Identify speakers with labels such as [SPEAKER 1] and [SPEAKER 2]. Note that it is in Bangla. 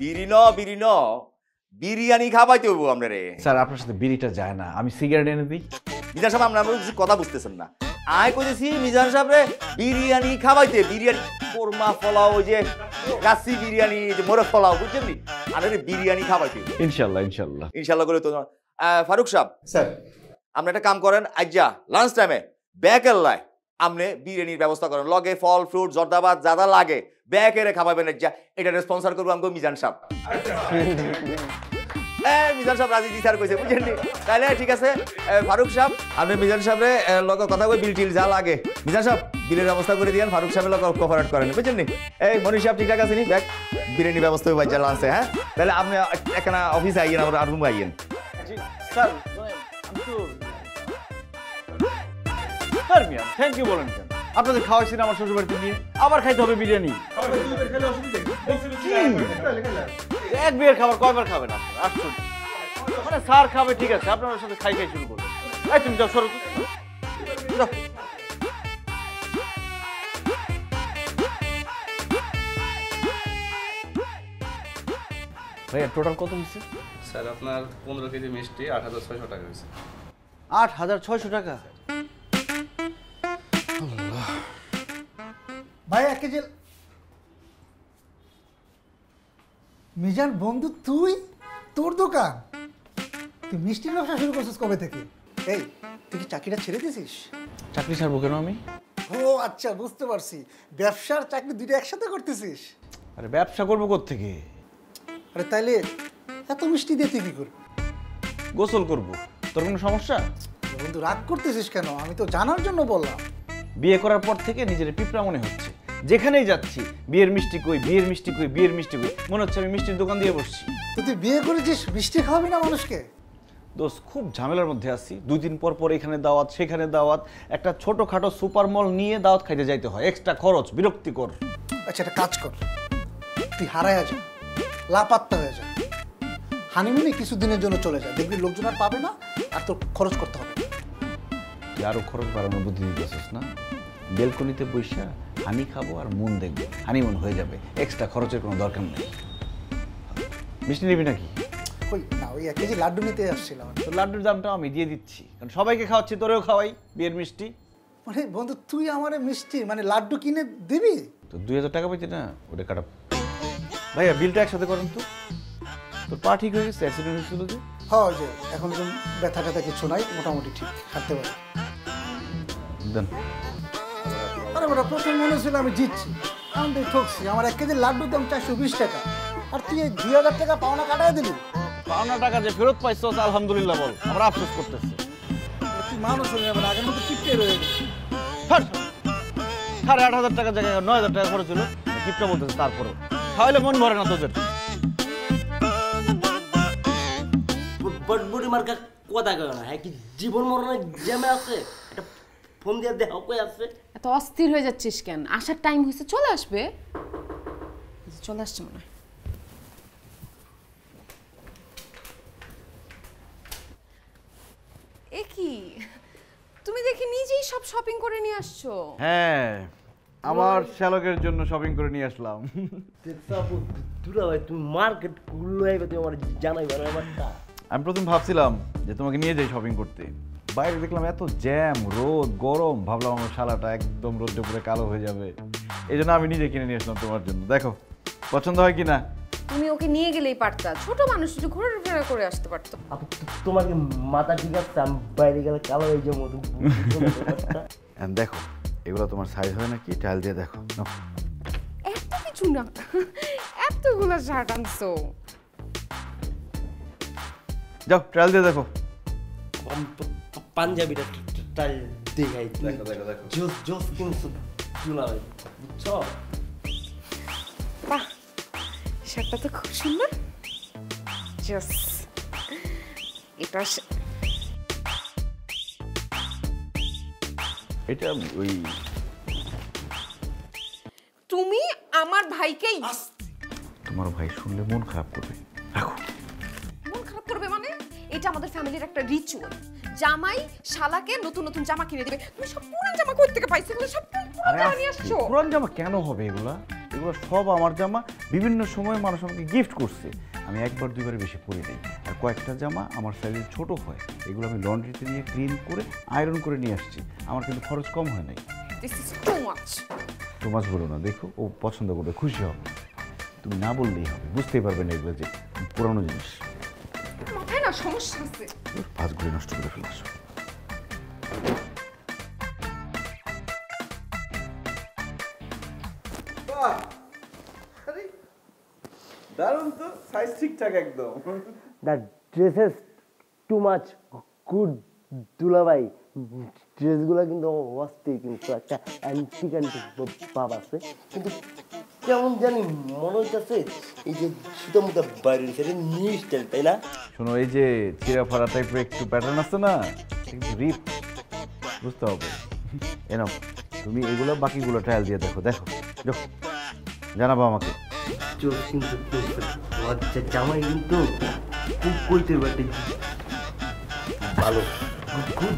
[SPEAKER 1] বিড়ি ন বিরিয়ানি খাবাইতে হইব আপনারে।
[SPEAKER 2] স্যার আপনার সাথে বিড়িটা যায় না, আমি সিগারেট এনে দিই।
[SPEAKER 1] মিজান সাহেব আপনার কিছু কথা বুঝতেছেন না। আয় কইতেছি মিজান সাহেব রে বিরিয়ানি খাবাইতে, বিরিয়ানি কোরমা পোলাও, ওই যে কাশি বিরিয়ানি, যে মোরগ পোলাও, বুঝছেন নি? আরে বিরিয়ানি খাবাইতে
[SPEAKER 2] ইনশাল্লাহ
[SPEAKER 1] ইনশাল্লাহ করে তো। ফারুক সাহেব
[SPEAKER 3] স্যার
[SPEAKER 1] আপনি একটা কাম করেন, আজ্জা লাঞ্চ টাইমে ব্যাকের লাই আপনি বিরিয়ানির ব্যবস্থা করেন, লগে ফল ফ্রুট জর্দাবাদ যা লাগে ব্যাকেরে খাওয়াবেন। আজ্জা এটা স্পন্সর করবো আমাকে মিজান সাহেব। মিজান সাহেব রাজি দিতে কইছে, বুঝছেন নি? তাইলে ঠিক আছে ফারুক সাহেব আপনি মিজান সাহেবের লগে কথা কই বিল টিল যা লাগে মিজান সাহেব বিলের ব্যবস্থা করে দিয়েন, ফারুক সাহেবের লগে কোঅপারেট করেন, বুঝছেন নি? এই মনীষ সাহেব ঠিকঠাক আছে নি? ব্যাগ বিরিয়ানি ব্যবস্থা হইব আজ্জা লাঞ্চে। হ্যাঁ তাহলে আপনি এখানে অফিসে আইয়েন, আমার রুমে আইয়েন।
[SPEAKER 2] স্যার স্যার মিয়া থ্যাংক ইউ বলেন কেন? আপনাদের খাওয়াইছেন আমার শ্বশুর বাড়িতে নিয়ে, আবার খাইতে হবে বিরিয়ানি? এক বিয়ের খাবার কয়বার খাবেন আপনারা? আশ্চর্য। মানে স্যার খাবে ঠিক আছে, আপনার সাথে খাই শুরু করবেন। এই তুমি যাও, সরো যাও। ভাইয়া টোটাল কত হয়েছে?
[SPEAKER 4] স্যার আপনার 15 কেজি মিষ্টি 8,600 টাকা হয়েছে।
[SPEAKER 2] 8,600 টাকা?
[SPEAKER 3] ভাই 1 কেজি। মিজান বন্ধু তুই, তোর দোকান, তুই মিষ্টির ব্যবসা শুরু করছিস কবে থেকে? এই তুই কি চাকরিটা ছেড়ে দিয়েছিস?
[SPEAKER 2] চাকরি ছাড়বো কেন আমি?
[SPEAKER 3] ও আচ্ছা বুঝতে পারছি, ব্যবসার চাকরি দুটো একসাথে করতেছিস।
[SPEAKER 2] আরে ব্যবসা করবো কোত্থেকে?
[SPEAKER 3] আরে তাইলে এত মিষ্টি দিয়ে তুই কি করবি?
[SPEAKER 2] গোসল করবো। তোর কোনো সমস্যা?
[SPEAKER 3] বন্ধু রাগ করতেছিস কেন? আমি তো জানার জন্য বললাম।
[SPEAKER 2] বিয়ে করার পর থেকে নিজের পিঁপড়া মনে হচ্ছে, যেখানেই যাচ্ছি বিয়ের মিষ্টি কই, বিয়ের মিষ্টি কই, বিয়ের মিষ্টি কই, মনে হচ্ছে আমি মিষ্টির দোকান দিয়ে বসছি।
[SPEAKER 3] তো তুই বিয়ে করেছিস, মিষ্টি খাওয়াবি না মানুষকে?
[SPEAKER 2] দোস্ত খুব ঝামেলার মধ্যে আছি, 2 দিন পর পর এখানে দাওয়াত সেখানে দাওয়াত, একটা ছোটখাটো সুপার মল নিয়ে দাওয়াত খাইতে যাইতে হয়, এক্সট্রা খরচ, বিরক্তিকর।
[SPEAKER 3] আচ্ছা একটা কাজ কর, তুই হারায়া যা, লাপাত্তা হয়ে যা, হানিমুনে কিছুদিনের জন্য চলে যা, দেখবি লোকজন আর পাবে না, আর তোর খরচ করতে হবে।
[SPEAKER 2] তুই আরো খরচ বাড়ানোর বুদ্ধি দিতেছিস না? বেলকনিতে বৈশা হানি খাবো আর মন দেখবো, হানিমুন হয়ে যাবে, এক্সট্রা খরচের কোনো দরকার নেই। মিষ্টি নিবি নাকি?
[SPEAKER 3] কই না, ওই 1 কেজি লাড্ডু নিতে আসছিলাম।
[SPEAKER 2] তো লাড্ডুর দামটা আমি দিয়ে দিচ্ছি, কারণ সবাইকে খাওয়াচ্ছি, তোরেও খাওয়াই বিয়ের মিষ্টি।
[SPEAKER 3] মানে বন্ধু তুই আমার মিষ্টি মানে লাড্ডু কিনে দিবি?
[SPEAKER 2] তো 2,000 টাকা পাইছি না, ওটা কাটা। ভাইয়া বিলটা একসাথে করেন তো। তোর পা ঠিক হয়ে গেছে? অ্যাক্সিডেন্ট হয়েছিল যে?
[SPEAKER 3] হ্যাঁ যে এখন যেন ব্যথা ট্যাথা কিছু নাই, মোটামুটি ঠিক হাঁটতে পারি।
[SPEAKER 2] দেন।
[SPEAKER 3] আরে বড় প্রথম মনে ছিল আমি জিতছি, আমি তো ঠকছি। আমার 1 কেজি লাড্ডুর দাম 420 টাকা, আর তুই 2,000 টাকা পাওনা কাটাই দিবি।
[SPEAKER 2] পাওনা টাকা যে ফেরত পাইছো আলহামদুলিল্লাহ বল, আমরা আফসোস করতেছি।
[SPEAKER 3] তুই মানুষ হয়ে যাবে, আগের মতো কিপটে রয়ে গেছে।
[SPEAKER 2] 8,500 টাকার জায়গায় 9,000 টাকা খরচ হলো, কিপটা বলতেছে। তারপরে খাওয়াইলে মন ভরে না তোদের।
[SPEAKER 5] বটবুটি মার্কা কথা কয় না, হ্যাঁ কি জীবন মরণের জ্যামে আছে, একটা ফোন দিয়ে দেহ কই আছে।
[SPEAKER 6] এত অস্থির হয়ে যাচ্ছিস কেন? আসার টাইম হয়েছে, চলে আসবে। চলে আসছে মনে হয়। এ কি তুমি দেখি নিজেই সব শপিং করে নিয়ে আসছো?
[SPEAKER 2] হ্যাঁ, আমার শ্যালকের জন্য শপিং করে নিয়ে আসলাম।
[SPEAKER 5] দুরা ভাই তুমি মার্কেট ঘুরলো আইবে, তুমি আমার জানাইবে না ব্যাপারটা।
[SPEAKER 2] আমি প্রথম ভাবছিলাম যে তোমাকে নিয়ে যাই শপিং করতে, বাইরে দেখলাম এত জ্যাম, রোদ, গরম, ভাবলাম আমার শালাটা একদম রোদে পুরো কালো হয়ে যাবে, এই জন্য আমি নিজে কিনে নিয়ে আসলাম তোমার জন্য। দেখো পছন্দ হয় কিনা।
[SPEAKER 6] তুমি ওকে নিয়ে গেলেই পারতা, ছোট মানুষ একটু ঘোরাফেরা করে আসতে পারতো।
[SPEAKER 5] তোমার কি মাথা ঠিক আছে? আমি বাইরে গেলে কালো হয়ে যাবো।
[SPEAKER 2] দেখো এগুলো তোমার সাইজ হয় নাকি, ট্রায়াল দিয়ে দেখো।
[SPEAKER 6] এত কিছু না, এতগুলো শার্ট আনছো।
[SPEAKER 2] যাও ট্রায়াল দিয়ে দেখো।
[SPEAKER 5] পাঞ্জাবিটা টাইল দেখাই, জোস জোস কিন্তু চুলা ভাই, বুঝছো?
[SPEAKER 6] বাহ, শার্টটা তো খুব সুন্দর। জোস। এটা
[SPEAKER 2] এটা ওই
[SPEAKER 6] তুমি আমার ভাইকে,
[SPEAKER 2] তোমার ভাই শুনলে মন খারাপ করবে, রাখো।
[SPEAKER 6] মন খারাপ করবে মানে? এটা আমাদের ফ্যামিলির একটা রিচুয়াল, জামাই শালাকে নতুন নতুন জামা কিনে দিবে। তুমি সব পুরান জামা কই থেকে পাইছো? এগুলো সব পুরান জামা নিয়ে আসছো।
[SPEAKER 2] পুরান জামা কেন হবে এগুলা? এগুলো সব আমার জামা। বিভিন্ন সময় মানুষ আমাকে গিফট করছে, আমি একবার দুইবারে বেশি পরি নাই। আর কয়েকটা জামা আমার সাইজে ছোট হয়, এগুলো আমি লন্ড্রিতে নিয়ে ক্লিন করে আয়রন করে নিয়ে আসছি। আমার কিন্তু খরচ কম হয় নাই।
[SPEAKER 6] This is too much.
[SPEAKER 2] তোমার বলো না, দেখো ও পছন্দ করবে, খুশি হবে। তুমি না বললেই হবে, বুঝতেই পারবে না এগুলো যে পুরানো জিনিস।
[SPEAKER 6] মাথায় না সমস্যা আছে।
[SPEAKER 2] ভাঁজগুলি নষ্ট করে ফেলেছো।
[SPEAKER 1] দারুণ তো, সাইজ ঠিকঠাক একদম।
[SPEAKER 5] That dresses too much good দুলাভাই। ড্রেসগুলো কিন্তু অস্থির, কিন্তু একটা অ্যান্টিক ভাব আছে, কিন্তু কেমন জানি মনে হইতেছে এই যে সুতো মুখে বাইরে সেটা নিউ স্টাইল, তাই না?
[SPEAKER 2] শোনো, এই যে চিরাফাড়া টাইপের একটু প্যাটার্ন আছে না, একটু রিপ, বুঝতে হবে। এনাও তুমি এগুলো বাকিগুলো ট্রায়াল দিয়ে দেখো, দেখো দেখো, জানাবো আমাকে।
[SPEAKER 5] চোখ কিন্তু জামাই কিন্তু খুব কইতে পারতে ভালো, খুব